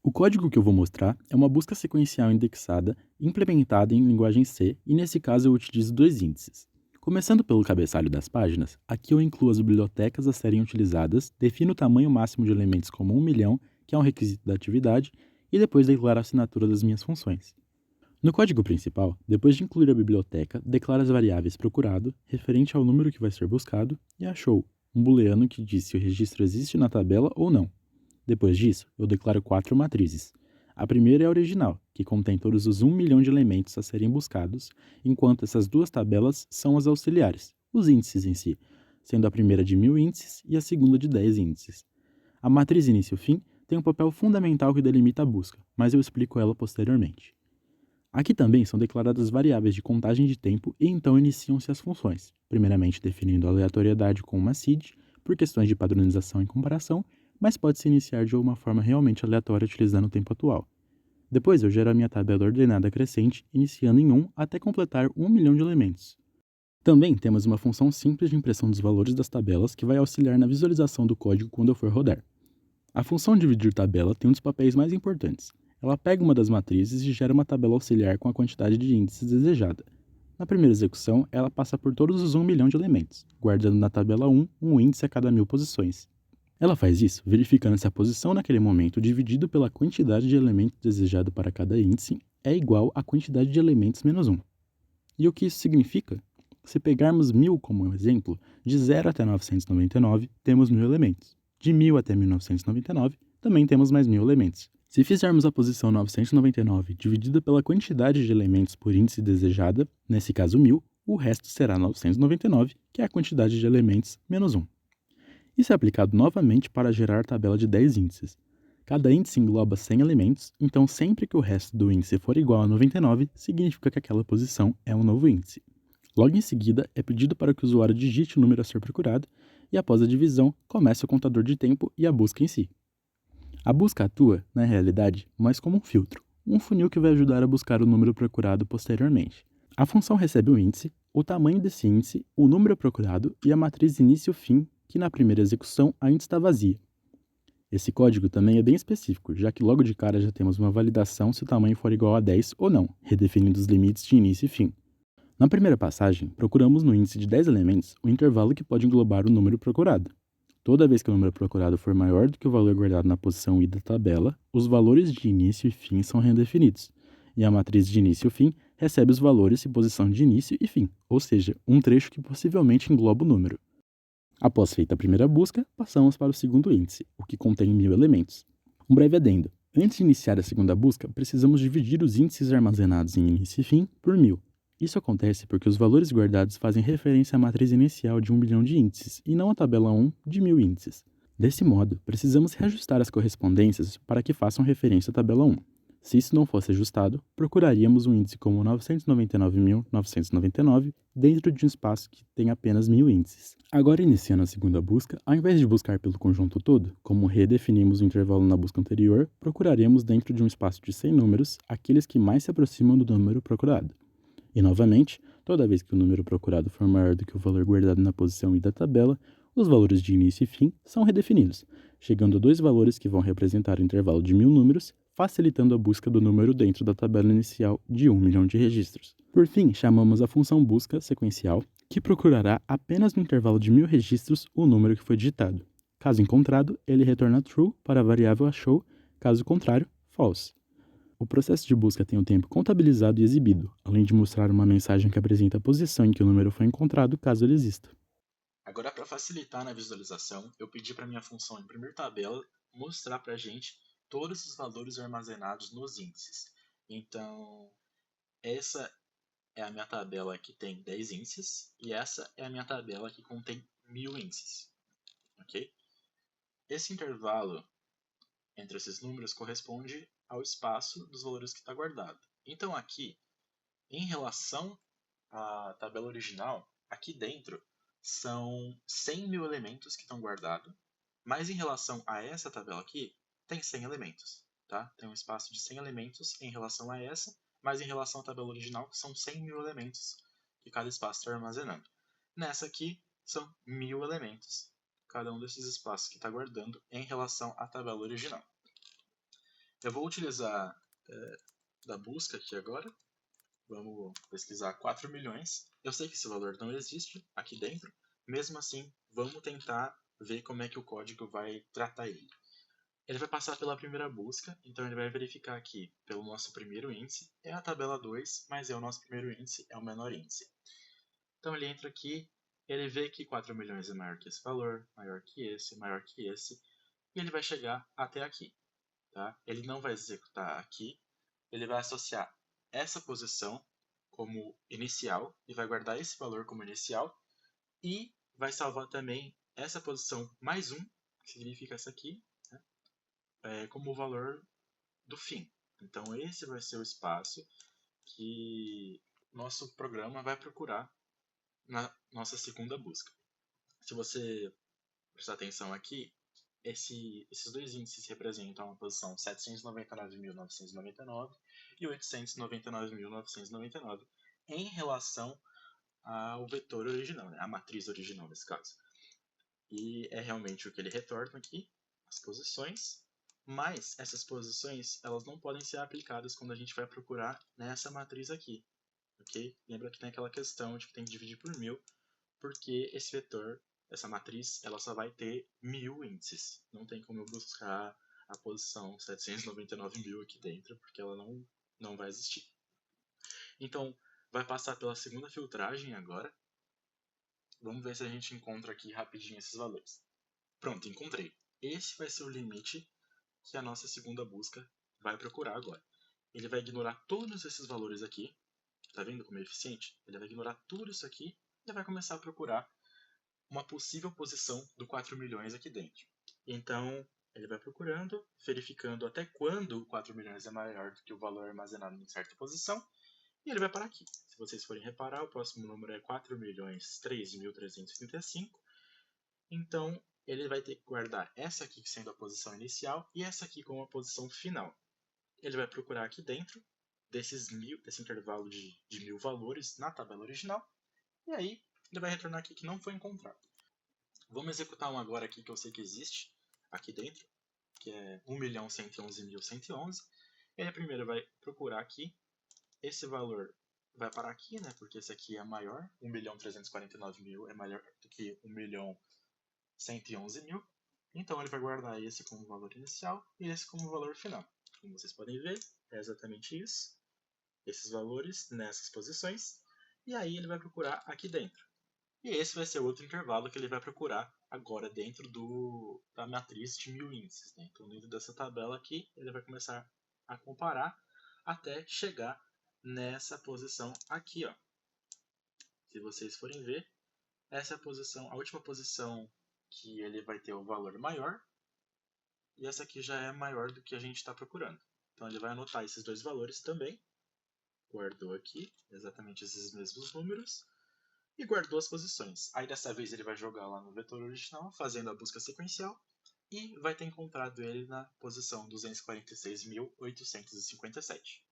O código que eu vou mostrar é uma busca sequencial indexada implementada em linguagem C e nesse caso eu utilizo dois índices. Começando pelo cabeçalho das páginas, aqui eu incluo as bibliotecas a serem utilizadas, defino o tamanho máximo de elementos como 1 milhão, que é um requisito da atividade, e depois declaro a assinatura das minhas funções. No código principal, depois de incluir a biblioteca, declaro as variáveis procurado, referente ao número que vai ser buscado, e achou, um booleano que diz se o registro existe na tabela ou não. Depois disso, eu declaro 4 matrizes. A primeira é a original, que contém todos os 1 milhão de elementos a serem buscados, enquanto essas duas tabelas são as auxiliares, os índices em si, sendo a primeira de 1000 índices e a segunda de 10 índices. A matriz início-fim tem um papel fundamental que delimita a busca, mas eu explico ela posteriormente. Aqui também são declaradas variáveis de contagem de tempo e então iniciam-se as funções, primeiramente definindo a aleatoriedade com uma seed, por questões de padronização e comparação, mas pode-se iniciar de uma forma realmente aleatória utilizando o tempo atual. Depois eu gero a minha tabela ordenada crescente, iniciando em 1 até completar 1 milhão de elementos. Também temos uma função simples de impressão dos valores das tabelas que vai auxiliar na visualização do código quando eu for rodar. A função dividir tabela tem um dos papéis mais importantes. Ela pega uma das matrizes e gera uma tabela auxiliar com a quantidade de índices desejada. Na primeira execução, ela passa por todos os 1 milhão de elementos, guardando na tabela 1 um índice a cada 1000 posições. Ela faz isso verificando se a posição naquele momento dividido pela quantidade de elementos desejado para cada índice é igual à quantidade de elementos menos 1. E o que isso significa? Se pegarmos 1000 como exemplo, de 0 até 999 temos 1000 elementos. De 1000 até 1999 também temos mais 1000 elementos. Se fizermos a posição 999 dividida pela quantidade de elementos por índice desejada, nesse caso 1000, o resto será 999, que é a quantidade de elementos menos 1. Isso é aplicado novamente para gerar a tabela de 10 índices. Cada índice engloba 100 elementos, então sempre que o resto do índice for igual a 99, significa que aquela posição é um novo índice. Logo em seguida, é pedido para que o usuário digite o número a ser procurado, e após a divisão, comece o contador de tempo e a busca em si. A busca atua, na realidade, mais como um filtro, um funil que vai ajudar a buscar o número procurado posteriormente. A função recebe o índice, o tamanho desse índice, o número procurado e a matriz início-fim, que na primeira execução ainda está vazia. Esse código também é bem específico, já que logo de cara já temos uma validação se o tamanho for igual a 10 ou não, redefinindo os limites de início e fim. Na primeira passagem, procuramos no índice de 10 elementos o intervalo que pode englobar o número procurado. Toda vez que o número procurado for maior do que o valor guardado na posição i da tabela, os valores de início e fim são redefinidos, e a matriz de início e fim recebe os valores e posição de início e fim, ou seja, um trecho que possivelmente engloba o número. Após feita a primeira busca, passamos para o segundo índice, o que contém 1000 elementos. Um breve adendo. Antes de iniciar a segunda busca, precisamos dividir os índices armazenados em início e fim por 1000. Isso acontece porque os valores guardados fazem referência à matriz inicial de 1 milhão de índices e não à tabela 1 de 1000 índices. Desse modo, precisamos reajustar as correspondências para que façam referência à tabela 1. Se isso não fosse ajustado, procuraríamos um índice como 999.999 dentro de um espaço que tem apenas 1000 índices. Agora, iniciando a segunda busca, ao invés de buscar pelo conjunto todo, como redefinimos o intervalo na busca anterior, procuraremos dentro de um espaço de 100 números aqueles que mais se aproximam do número procurado. E novamente, toda vez que o número procurado for maior do que o valor guardado na posição i da tabela, os valores de início e fim são redefinidos, chegando a dois valores que vão representar o intervalo de 1000 números, facilitando a busca do número dentro da tabela inicial de 1 milhão de registros. Por fim, chamamos a função busca sequencial, que procurará apenas no intervalo de 1000 registros o número que foi digitado. Caso encontrado, ele retorna true para a variável achou, caso contrário, false. O processo de busca tem o tempo contabilizado e exibido, além de mostrar uma mensagem que apresenta a posição em que o número foi encontrado, caso ele exista. Agora, para facilitar na visualização, eu pedi para minha função imprimir tabela mostrar para a gente todos os valores armazenados nos índices. Então, essa é a minha tabela que tem 10 índices e essa é a minha tabela que contém 1000 índices. Ok? Esse intervalo entre esses números corresponde ao espaço dos valores que está guardado. Então, aqui, em relação à tabela original, aqui dentro são 100 mil elementos que estão guardados, mas em relação a essa tabela aqui, tem 100 elementos. Tá? Tem um espaço de 100 elementos em relação a essa, mas em relação à tabela original, são 100 mil elementos que cada espaço está armazenando. Nessa aqui, são 1000 elementos, cada um desses espaços que está guardando em relação à tabela original. Eu vou utilizar da busca aqui agora. Vamos pesquisar 4 milhões. Eu sei que esse valor não existe aqui dentro. Mesmo assim, vamos tentar ver como é que o código vai tratar ele. Ele vai passar pela primeira busca, então ele vai verificar aqui pelo nosso primeiro índice. É a tabela 2, mas é o nosso primeiro índice, é o menor índice. Então ele entra aqui, ele vê que 4 milhões é maior que esse valor, maior que esse, maior que esse, e ele vai chegar até aqui. Tá? Ele não vai executar aqui, ele vai associar essa posição como inicial e vai guardar esse valor como inicial e vai salvar também essa posição mais um, que significa essa aqui, né, como o valor do fim. Então esse vai ser o espaço que nosso programa vai procurar na nossa segunda busca. Se você prestar atenção aqui, esses dois índices representam a posição 799.999 e 899.999 em relação ao vetor original, né? A matriz original nesse caso. E é realmente o que ele retorna aqui, as posições, mas essas posições elas não podem ser aplicadas quando a gente vai procurar nessa matriz aqui, ok? Lembra que tem aquela questão de que tem que dividir por 1000, porque esse vetor, essa matriz, ela só vai ter 1000 índices. Não tem como eu buscar a posição 799.000 aqui dentro, porque ela não vai existir. Então, vai passar pela segunda filtragem agora. Vamos ver se a gente encontra aqui rapidinho esses valores. Pronto, encontrei. Esse vai ser o limite que a nossa segunda busca vai procurar agora. Ele vai ignorar todos esses valores aqui. Tá vendo como é eficiente? Ele vai ignorar tudo isso aqui e vai começar a procurar uma possível posição do 4 milhões aqui dentro. Então, ele vai procurando, verificando até quando o 4 milhões é maior do que o valor armazenado em certa posição, e ele vai parar aqui. Se vocês forem reparar, o próximo número é 4.003.335. Então, ele vai ter que guardar essa aqui sendo a posição inicial e essa aqui como a posição final. Ele vai procurar aqui dentro desse intervalo de 1000 valores na tabela original, e aí ele vai retornar aqui que não foi encontrado. Vamos executar um agora aqui que eu sei que existe aqui dentro, que é 1.111.111. Ele primeiro vai procurar aqui, esse valor vai parar aqui, né, porque esse aqui é maior, 1.349.000 é maior do que 1.111.000. Então ele vai guardar esse como valor inicial e esse como valor final. Como vocês podem ver, é exatamente isso, esses valores nessas posições, e aí ele vai procurar aqui dentro. E esse vai ser outro intervalo que ele vai procurar agora dentro da matriz de 1000 índices. Né? Então, dentro dessa tabela aqui, ele vai começar a comparar até chegar nessa posição aqui. Ó. Se vocês forem ver, essa é a posição, a última posição que ele vai ter o valor maior, e essa aqui já é maior do que a gente está procurando. Então, ele vai anotar esses dois valores também, guardou aqui exatamente esses mesmos números, e guardou as posições. Aí dessa vez ele vai jogar lá no vetor original, fazendo a busca sequencial, e vai ter encontrado ele na posição 246.857.